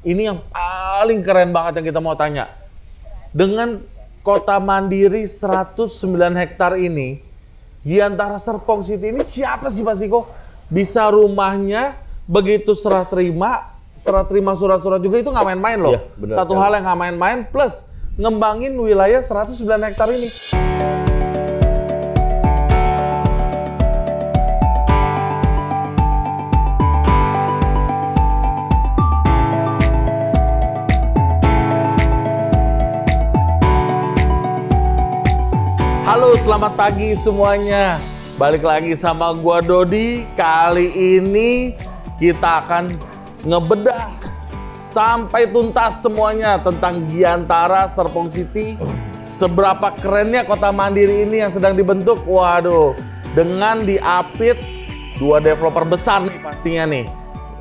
ini yang paling keren banget yang kita mau tanya. Dengan kota mandiri 109 hektar ini, Giantara Serpong City ini siapa sih Pak Siko? Bisa rumahnya begitu serah terima surat-surat juga itu nggak main-main loh. Iya, benar, Satu hal yang nggak main-main plus ngembangin wilayah 109 hektar ini. Halo, selamat pagi semuanya. Balik lagi sama gua Dodi. Kali ini kita akan ngebedah sampai tuntas semuanya tentang Giantara Serpong City. Seberapa kerennya kota mandiri ini yang sedang dibentuk. Waduh, dengan diapit dua developer besar nih pastinya nih.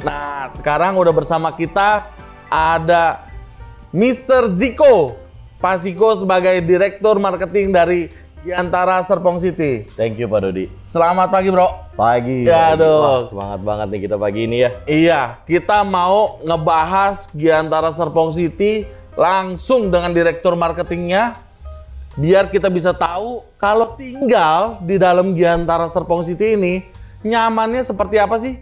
Nah, sekarang udah bersama kita ada Mr. Ziko. Pak Ziko sebagai Direktur Marketing dari Giantara Serpong City. Thank you Pak Dodi. Selamat pagi bro. Pagi. Ya aduh. Wah, semangat banget nih kita pagi ini ya. Iya, kita mau ngebahas Giantara Serpong City langsung dengan Direktur Marketingnya. Biar kita bisa tahu kalau tinggal di dalam Giantara Serpong City ini nyamannya seperti apa sih?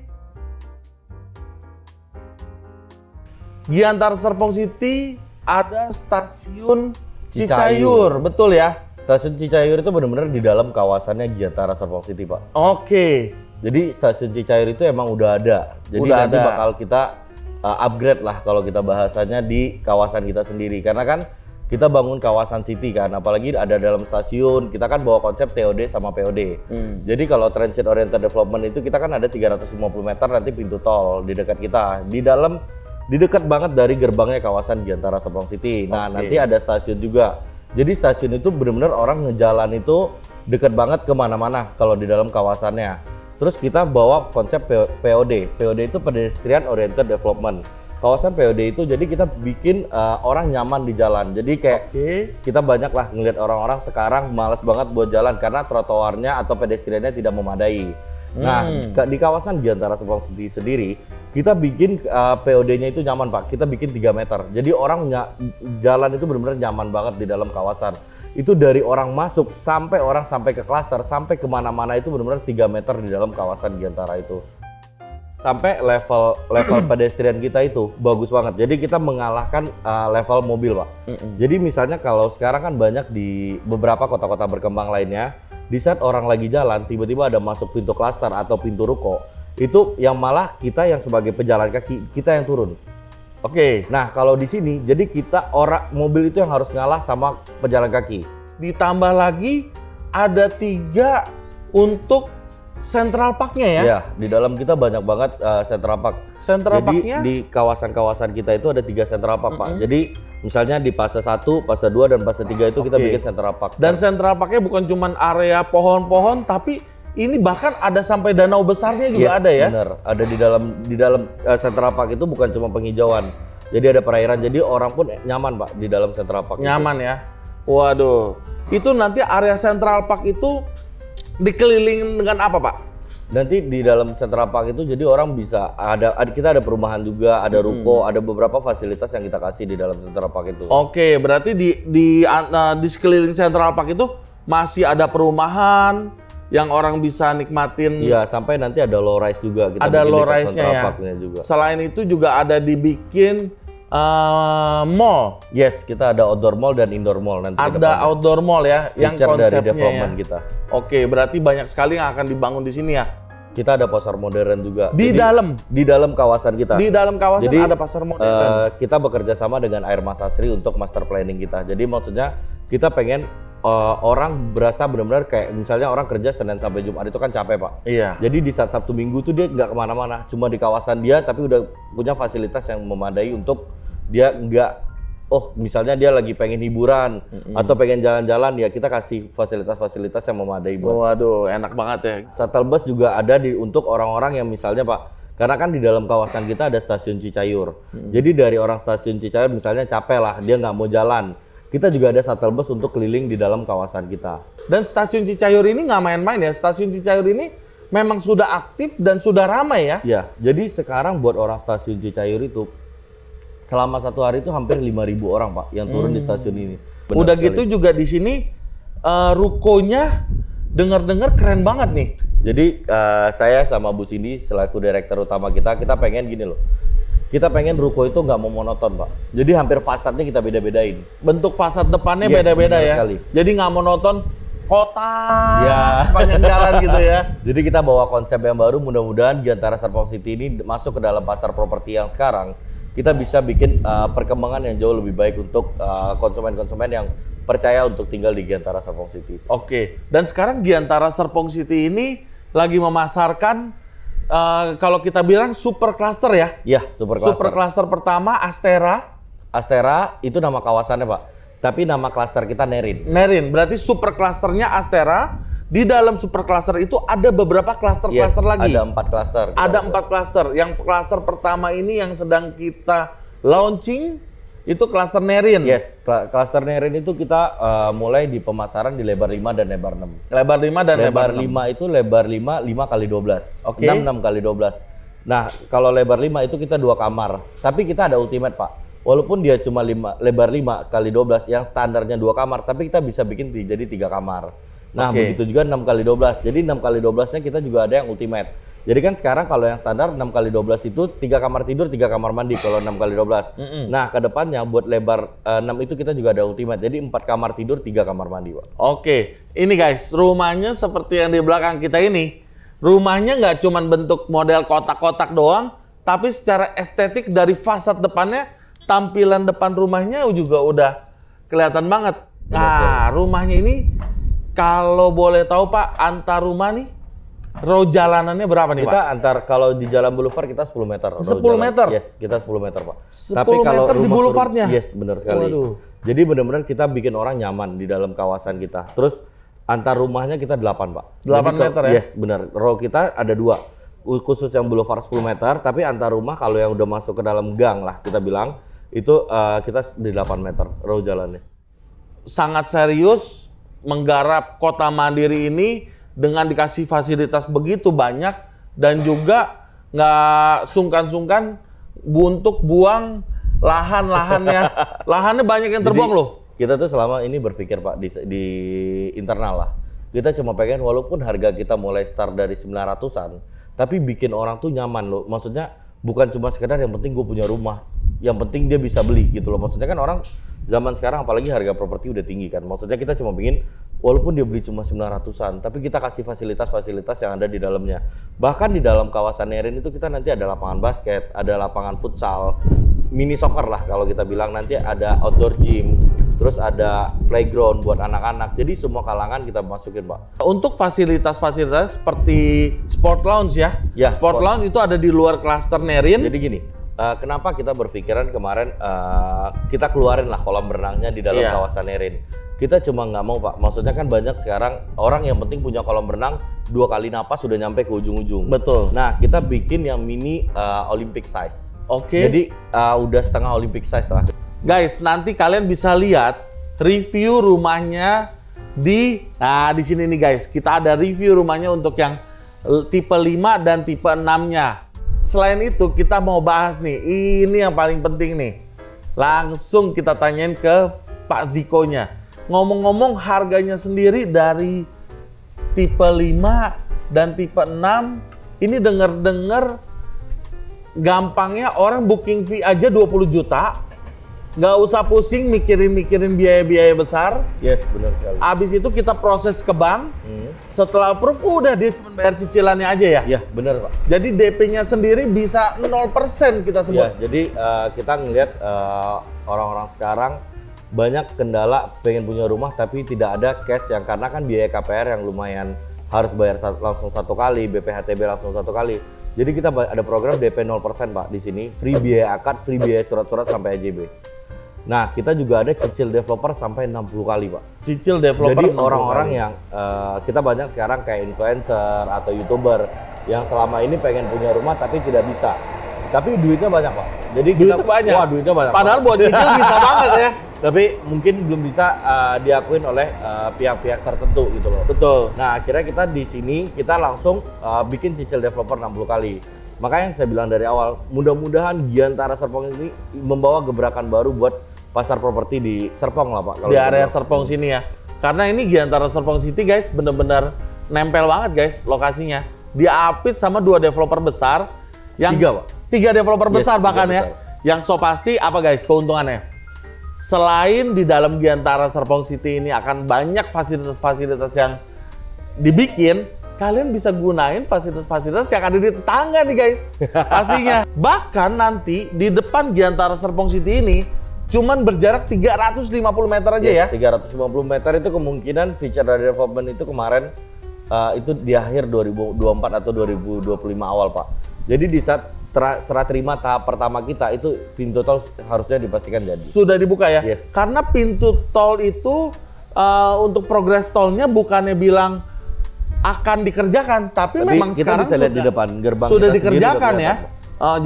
Giantara Serpong City ada stasiun Cicayur, betul ya? Stasiun Cicayur itu benar-benar di dalam kawasannya Giantara Serpong City, Pak. Oke. Jadi stasiun Cicayur itu emang udah ada. Jadi Udah nanti ada. bakal kita upgrade lah kalau kita bahasanya di kawasan kita sendiri. Karena kan kita bangun kawasan city kan, apalagi ada dalam stasiun, kita kan bawa konsep TOD sama POD. Jadi kalau Transit Oriented Development itu kita kan ada 350 meter nanti pintu tol di dekat kita. Di dekat banget dari gerbangnya kawasan Giantara Serpong City. Nah, nanti ada stasiun juga. Jadi stasiun itu benar-benar orang ngejalan itu dekat banget kemana-mana kalau di dalam kawasannya. Terus kita bawa konsep POD. POD itu Pedestrian Oriented Development. Kawasan POD itu jadi kita bikin orang nyaman di jalan. Jadi kayak kita banyak lah ngelihat orang-orang sekarang malas banget buat jalan karena trotoarnya atau pedestriannya tidak memadai. Nah, di kawasan Giantara Serpong City sendiri, kita bikin POD-nya itu nyaman Pak, kita bikin 3 meter. Jadi orang jalan itu benar-benar nyaman banget di dalam kawasan. Itu dari orang masuk sampai ke klaster, sampai kemana-mana itu benar-benar 3 meter di dalam kawasan Giantara itu. Sampai level pedestrian kita itu bagus banget. Jadi kita mengalahkan level mobil Pak. Jadi misalnya kalau sekarang kan banyak di beberapa kota-kota berkembang lainnya, di saat orang lagi jalan tiba-tiba ada masuk pintu klaster atau pintu ruko, itu yang malah kita yang sebagai pejalan kaki kita yang turun. Nah kalau di sini jadi kita orang mobil itu yang harus ngalah sama pejalan kaki. Ditambah lagi ada 3 untuk Central Park-nya ya? Ya, di dalam kita banyak banget Central Park. Central Jadi Park-nya? di kawasan-kawasan kita itu ada 3 Central Park Pak. Jadi misalnya di fase 1, fase 2, dan fase 3 itu kita bikin Central Park. Dan Central Park-nya bukan cuma area pohon-pohon, tapi ini bahkan ada sampai danau besarnya juga ada ya? Bener, ada di dalam Central Park itu bukan cuma penghijauan. Jadi ada perairan, jadi orang pun nyaman Pak di dalam Central Park. Nyaman ya? Waduh, itu nanti area Central Park itu dikelilingin dengan apa Pak? Nanti di dalam Central Park itu jadi orang bisa kita ada perumahan juga, ada ruko, ada beberapa fasilitas yang kita kasih di dalam Central Park itu. Oke, berarti di sekeliling Central Park itu masih ada perumahan yang orang bisa nikmatin. Iya, sampai nanti ada low rise juga. Kita ada bikin low di rise-nya Central ya. Park-nya juga. Selain itu juga ada dibikin mall. Yes, kita ada outdoor mall dan indoor mall nanti. Ada outdoor mall ya, yang Feature dari konsepnya development ya. kita. Oke, berarti banyak sekali yang akan dibangun di sini ya. Kita ada pasar modern juga. Di dalam kawasan kita. Di dalam kawasan Jadi, ada pasar modern. kita bekerja sama dengan Air Mas Asri untuk master planning kita. Jadi maksudnya kita pengen orang berasa benar-benar kayak misalnya orang kerja Senin sampai Jumat itu kan capek Pak. Iya. Jadi di saat Sabtu Minggu tuh dia nggak kemana-mana, cuma di kawasan dia tapi udah punya fasilitas yang memadai untuk dia nggak, misalnya dia lagi pengen hiburan atau pengen jalan-jalan, ya kita kasih fasilitas-fasilitas yang memadai buat. Waduh, enak banget ya. Shuttle bus juga ada untuk orang-orang yang misalnya Pak, karena kan di dalam kawasan kita ada stasiun Cicayur. Jadi dari orang stasiun Cicayur misalnya capek lah, dia nggak mau jalan. Kita juga ada shuttle bus untuk keliling di dalam kawasan kita. Dan stasiun Cicayur ini nggak main-main ya. Stasiun Cicayur ini memang sudah aktif dan sudah ramai ya. Ya, jadi sekarang buat orang stasiun Cicayur itu selama 1 hari itu hampir 5.000 orang Pak yang turun di stasiun ini. Benar Udah sekali. gitu juga di sini rukonya dengar-dengar keren banget nih. Jadi saya sama Bu Cindy selaku direktur utama kita pengen gini loh. Kita pengen ruko itu nggak mau monoton Pak. Jadi hampir fasadnya kita beda-bedain. Bentuk fasad depannya Yes, beda-beda benar ya. sekali. Jadi nggak monoton kota Ya. sepanjang jalan gitu ya. Jadi kita bawa konsep yang baru, mudah-mudahan Giantara Serpong City ini masuk ke dalam pasar properti yang sekarang. Kita bisa bikin perkembangan yang jauh lebih baik untuk konsumen-konsumen yang percaya untuk tinggal di Giantara Serpong City. Oke, dan sekarang Giantara Serpong City ini lagi memasarkan kalau kita bilang super cluster ya. Iya, super cluster. Super cluster pertama Astera. Astera itu nama kawasannya Pak, tapi nama cluster kita Nerin. Nerin, berarti super clusternya Astera. Di dalam super cluster itu ada beberapa cluster-cluster lagi. Ada 4 cluster. Ada 4 cluster. Yang cluster pertama ini yang sedang kita launching itu cluster Nerin. Yes, cluster Nerin itu kita mulai di pemasaran di lebar 5 dan lebar 6. Lebar 5 dan lebar 6. 5 itu lebar 5 kali 12. Oke. 6 kali 12. Nah, kalau lebar 5 itu kita 2 kamar. Tapi kita ada ultimate, Pak. Walaupun dia cuma lebar 5 kali 12 yang standarnya 2 kamar, tapi kita bisa bikin jadi 3 kamar. Nah, begitu juga 6 kali 12. Jadi 6 kali 12-nya kita juga ada yang ultimate. Jadi kan sekarang kalau yang standar 6 kali 12 itu 3 kamar tidur, 3 kamar mandi kalau 6 kali 12. Nah, ke depannya buat lebar 6 itu kita juga ada ultimate. Jadi 4 kamar tidur, 3 kamar mandi, Pak. Oke, ini guys, rumahnya seperti yang di belakang kita ini. Rumahnya nggak cuma bentuk model kotak-kotak doang, tapi secara estetik dari fasad depannya, tampilan depan rumahnya juga udah kelihatan banget. Nah, rumahnya ini kalau boleh tahu Pak, antar rumah nih, row jalanannya berapa nih Kita Pak? antar kalau di Jalan Boulevard kita 10 meter. 10 jalan. meter? Yes, kita 10 meter, Pak. 10 meter di boulevardnya? Yes, benar sekali. Waduh. Jadi benar-benar kita bikin orang nyaman di dalam kawasan kita. Terus antar rumahnya kita 8, Pak. 8 Jadi, meter ya? Yes, benar. Row kita ada 2. Khusus yang Boulevard 10 meter, tapi antar rumah kalau yang udah masuk ke dalam gang lah kita bilang, itu kita di 8 meter row jalannya. Sangat serius menggarap kota mandiri ini dengan dikasih fasilitas begitu banyak dan juga nggak sungkan-sungkan untuk buang lahan-lahannya. Lahannya banyak yang terbuang loh. Kita tuh selama ini berpikir Pak di internal lah. Kita cuma pengen walaupun harga kita mulai start dari 900-an, tapi bikin orang tuh nyaman loh. Maksudnya bukan cuma sekedar yang penting gue punya rumah, yang penting dia bisa beli gitu loh. Maksudnya kan orang zaman sekarang apalagi harga properti udah tinggi kan. Maksudnya kita cuma pengen walaupun dia beli cuma 900-an, tapi kita kasih fasilitas-fasilitas yang ada di dalamnya. Bahkan di dalam kawasan Nerin itu kita nanti ada lapangan basket, ada lapangan futsal, mini soccer lah kalau kita bilang, nanti ada outdoor gym, terus ada playground buat anak-anak. Jadi semua kalangan kita masukin, Pak. Untuk fasilitas-fasilitas seperti sport lounge ya. Ya, sport lounge itu ada di luar klaster Nerin. Jadi gini, kenapa kita berpikiran kemarin kita keluarin lah kolam renangnya di dalam kawasan Nerin. Kita cuma nggak mau Pak, maksudnya kan banyak sekarang orang yang penting punya kolam renang 2 kali napas sudah nyampe ke ujung-ujung. Betul. Nah kita bikin yang mini Olympic size. Oke. Jadi udah setengah Olympic size lah. Guys, nanti kalian bisa lihat review rumahnya di sini nih guys. Kita ada review rumahnya untuk yang tipe 5 dan tipe 6-nya. Selain itu kita mau bahas nih, ini yang paling penting nih. Langsung kita tanyain ke Pak Ziko-nya. Ngomong-ngomong harganya sendiri dari tipe 5 dan tipe 6, ini denger-denger gampangnya orang booking fee aja 20 juta. Nggak usah pusing mikirin biaya-biaya besar. Yes, benar sekali. Abis itu kita proses ke bank. Setelah approve, udah dia cuma bayar cicilannya aja ya? Iya, benar Pak. Jadi DP-nya sendiri bisa 0% kita sebut. Ya, jadi kita ngelihat orang-orang sekarang banyak kendala pengen punya rumah tapi tidak ada cash yang karena kan biaya KPR yang lumayan harus bayar langsung 1 kali, BPHTB langsung 1 kali. Jadi kita ada program DP 0% Pak di sini, free biaya akad, free biaya surat-surat sampai AJB. Nah, kita juga ada cicil developer sampai 60 kali, Pak. Cicil developer. Jadi orang-orang yang kita banyak sekarang kayak influencer atau YouTuber yang selama ini pengen punya rumah tapi tidak bisa. Tapi duitnya banyak, Pak. Jadi duitnya banyak. Wah, duitnya banyak. Padahal buat cicil bisa banget ya. Tapi mungkin belum bisa diakuin oleh pihak-pihak tertentu gitu loh. Betul. Nah, akhirnya kita di sini kita langsung bikin cicil developer 60 kali. Makanya yang saya bilang dari awal, mudah-mudahan Giantara Serpong ini membawa gebrakan baru buat pasar properti di Serpong lah Pak. Di area Serpong sini ya. Karena ini Giantara Serpong City guys, bener-bener nempel banget guys lokasinya. Diapit sama 2 developer besar. Yang 3 Pak. 3 developer besar bahkan ya. besar. Yang so pasti apa guys keuntungannya? Selain di dalam Giantara Serpong City ini akan banyak fasilitas-fasilitas yang dibikin, kalian bisa gunain fasilitas-fasilitas yang ada di tetangga nih guys. Pastinya. Bahkan nanti di depan Giantara Serpong City ini cuman berjarak 350 meter aja ya. 350 meter itu kemungkinan feature dari development itu kemarin itu di akhir 2024 atau 2025 awal Pak. Jadi di saat serah terima tahap pertama kita itu pintu tol harusnya dipastikan jadi. Sudah dibuka ya? Yes. Karena pintu tol itu untuk progres tolnya bukannya bilang akan dikerjakan, tapi memang kita sekarang bisa lihat di depan gerbang sudah kita dikerjakan sendiri ya.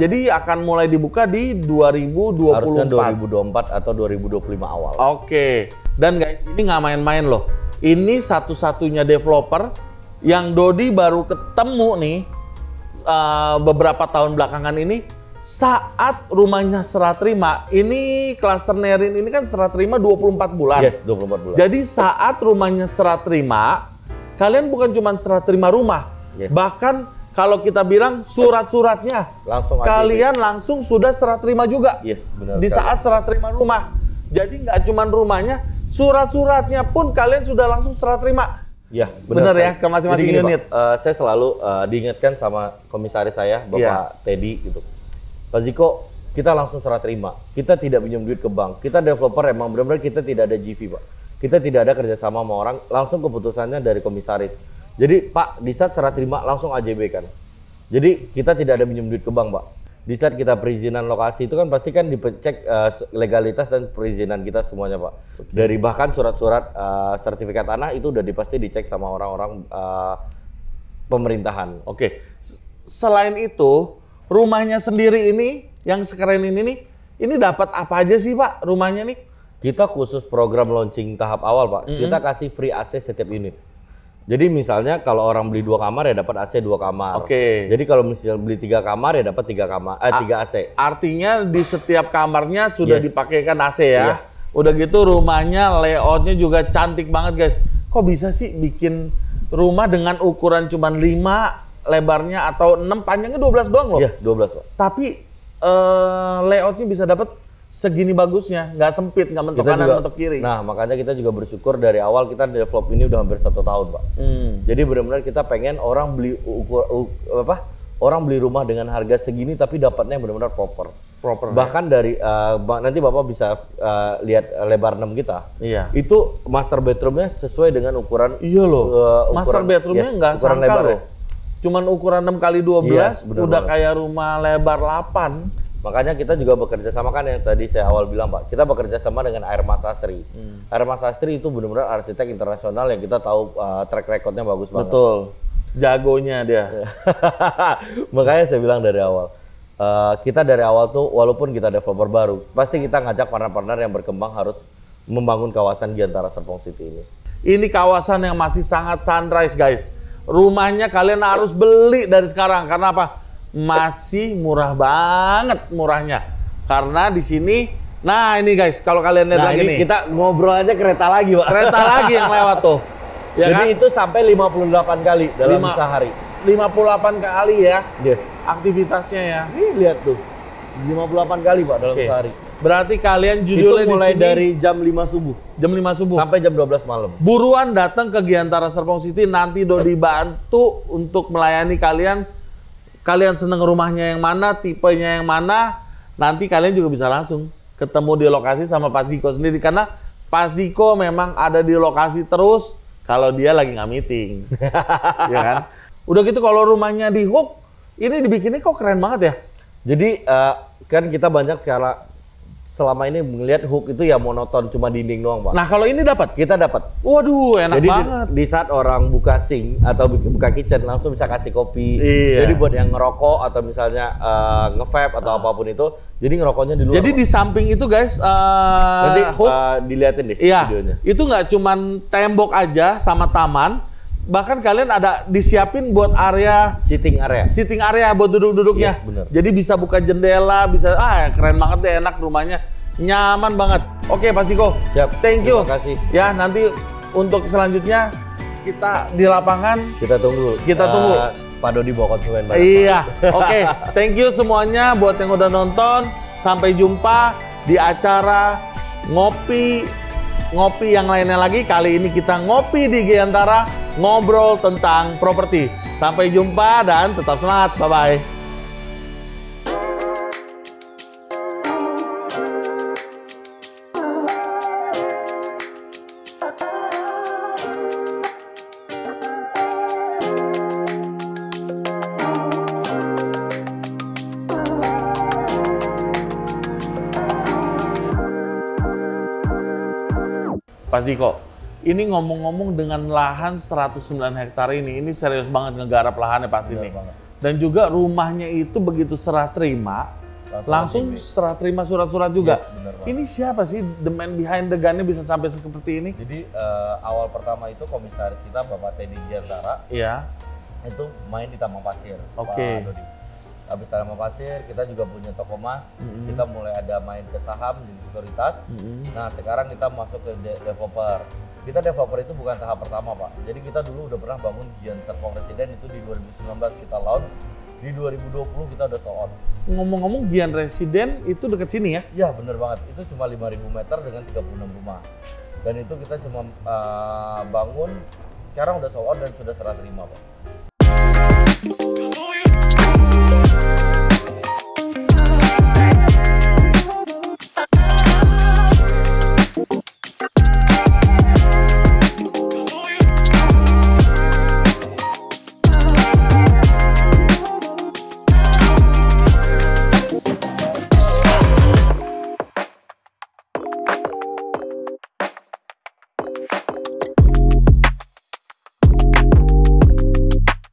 Jadi akan mulai dibuka di 2024. Harusnya 2024 atau 2025 awal. Oke. Dan guys, ini nggak main-main loh. Ini satu-satunya developer yang Dodi baru ketemu nih beberapa tahun belakangan ini saat rumahnya serah terima. Ini klaster Nerin ini kan serah terima 24 bulan. Yes, 24 bulan. Jadi saat rumahnya serah terima, kalian bukan cuma serah terima rumah. Yes. Bahkan kalau kita bilang surat-suratnya, langsung kalian langsung sudah serah terima juga. Yes, benar. Di saat serah terima rumah. Jadi nggak cuma rumahnya, surat-suratnya pun kalian sudah langsung serah terima. Ya, benar ya, ke masing-masing unit. Saya selalu diingatkan sama komisaris saya, Bapak Teddy gitu. Pak Ziko, kita langsung serah terima. Kita tidak pinjam duit ke bank. Kita developer emang benar-benar kita tidak ada GV, Pak. Kita tidak ada kerjasama sama orang, langsung keputusannya dari komisaris. Jadi Pak, di saat serah terima langsung AJB kan. Jadi kita tidak ada pinjam duit ke bank, Pak. Di saat kita perizinan lokasi itu kan pasti kan dicek legalitas dan perizinan kita semuanya Pak. Okay. Dari bahkan surat-surat sertifikat tanah itu udah pasti dicek sama orang-orang pemerintahan. Oke. Selain itu, rumahnya sendiri ini yang sekeren ini nih, ini dapat apa aja sih Pak rumahnya nih? Kita khusus program launching tahap awal Pak. Kita kasih free AC setiap unit. Jadi misalnya kalau orang beli 2 kamar ya dapat AC 2 kamar. Oke. Jadi kalau misalnya beli 3 kamar ya dapat 3 kamar, 3 AC. Artinya di setiap kamarnya sudah dipakaikan AC ya. Iya. Udah gitu rumahnya layoutnya juga cantik banget guys. Kok bisa sih bikin rumah dengan ukuran cuma 5 lebarnya atau 6 panjangnya 12 doang loh. Iya 12 Pak. Tapi layoutnya bisa dapat segini bagusnya, nggak sempit, nggak mentok kanan, mentok kiri. Nah, makanya kita juga bersyukur dari awal kita develop ini udah hampir 1 tahun, Pak. Jadi benar-benar kita pengen orang beli orang beli rumah dengan harga segini tapi dapatnya benar-benar proper. Bahkan dari nanti Bapak bisa lihat lebar 6 kita. Iya. Itu master bedroomnya sesuai dengan ukuran. Iya loh. Master bedroomnya nggak sangka loh. Cuman ukuran 6 kali 12 udah kayak rumah lebar 8. Makanya kita juga bekerja sama kan yang tadi saya awal bilang Pak, kita bekerja sama dengan Air Mas Asri. Air Mas Asri itu benar-benar arsitek internasional yang kita tahu track recordnya bagus banget. Betul, jagonya dia. Makanya saya bilang dari awal, kita dari awal tuh walaupun kita developer baru, pasti kita ngajak partner-partner yang berkembang harus membangun kawasan Giantara Serpong City ini. Ini kawasan yang masih sangat sunrise guys. Rumahnya kalian harus beli dari sekarang, karena apa? Masih murah banget murahnya. Karena di sini, nah ini guys, kalau kalian lihat lagi nih. Kita ngobrol aja kereta lagi, Pak. Kereta lagi yang lewat tuh. Ya jadi kan? Itu sampai 58 kali dalam sehari. 58 kali ya. Yes. Aktivitasnya ya. Ini lihat tuh. 58 kali, Pak, dalam sehari. Berarti kalian judulnya itu mulai di sini dari jam 5 subuh. Jam 5 subuh. Sampai jam 12 malam. Buruan datang ke Giantara Serpong City, nanti Dodi bantu untuk melayani kalian. Kalian seneng rumahnya yang mana, tipenya yang mana, nanti kalian juga bisa langsung ketemu di lokasi sama Pak Ziko sendiri. Karena Pak Ziko memang ada di lokasi terus kalau dia lagi nggak meeting. Ya kan? Udah gitu kalau rumahnya di Hook, ini dibikinnya kok keren banget ya? Jadi kan kita banyak selama ini melihat Hook itu ya monoton, cuma dinding doang Pak. Nah kalau ini dapat? Kita dapat. Waduh enak jadi banget. Di saat orang buka sink atau buka kitchen langsung bisa kasih kopi. Iya. Jadi buat yang ngerokok atau misalnya nge-vape atau apapun itu, jadi ngerokoknya di luar. Jadi di samping itu guys, nanti dilihatin deh iya, videonya. Itu nggak cuman tembok aja sama taman, bahkan kalian ada disiapin buat area Sitting area buat duduk-duduknya. Yes, bener. Jadi bisa buka jendela, bisa keren banget deh, enak rumahnya. Nyaman banget. Oke, Pak Siko. Siap. Thank you. Terima kasih. Ya, nanti untuk selanjutnya kita di lapangan Kita tunggu. Pak Dodi bawa konsumen banyak. Iya. Oke, thank you semuanya buat yang udah nonton. Sampai jumpa di acara ngopi yang lainnya lagi. Kali ini kita ngopi di Giantara, ngobrol tentang properti. Sampai jumpa dan tetap semangat. Bye-bye. Pak Ziko, ini ngomong-ngomong dengan lahan 109 hektar ini serius banget ngegarap lahannya Pak sini. Dan juga rumahnya itu begitu serah terima, langsung serah terima surat-surat juga. Yes, ini siapa sih the man behind the gun-nya bisa sampai seperti ini? Jadi awal pertama itu komisaris kita Bapak Teddy Giantara. Iya. Itu main di Taman Pasir. Oke. Pak Dodi. Habis Taman Pasir, kita juga punya toko emas. Kita mulai ada main ke saham di sekuritas. Nah, sekarang kita masuk ke developer. Kita developer itu bukan tahap pertama, Pak. Jadi kita dulu udah pernah bangun Gian Serpong Residen itu di 2019 kita launch. Di 2020 kita udah sold out. Ngomong-ngomong Gian Residen itu dekat sini ya? Iya, bener banget. Itu cuma 5.000 meter dengan 36 rumah. Dan itu kita cuma bangun, sekarang udah sold out dan sudah serah terima, Pak.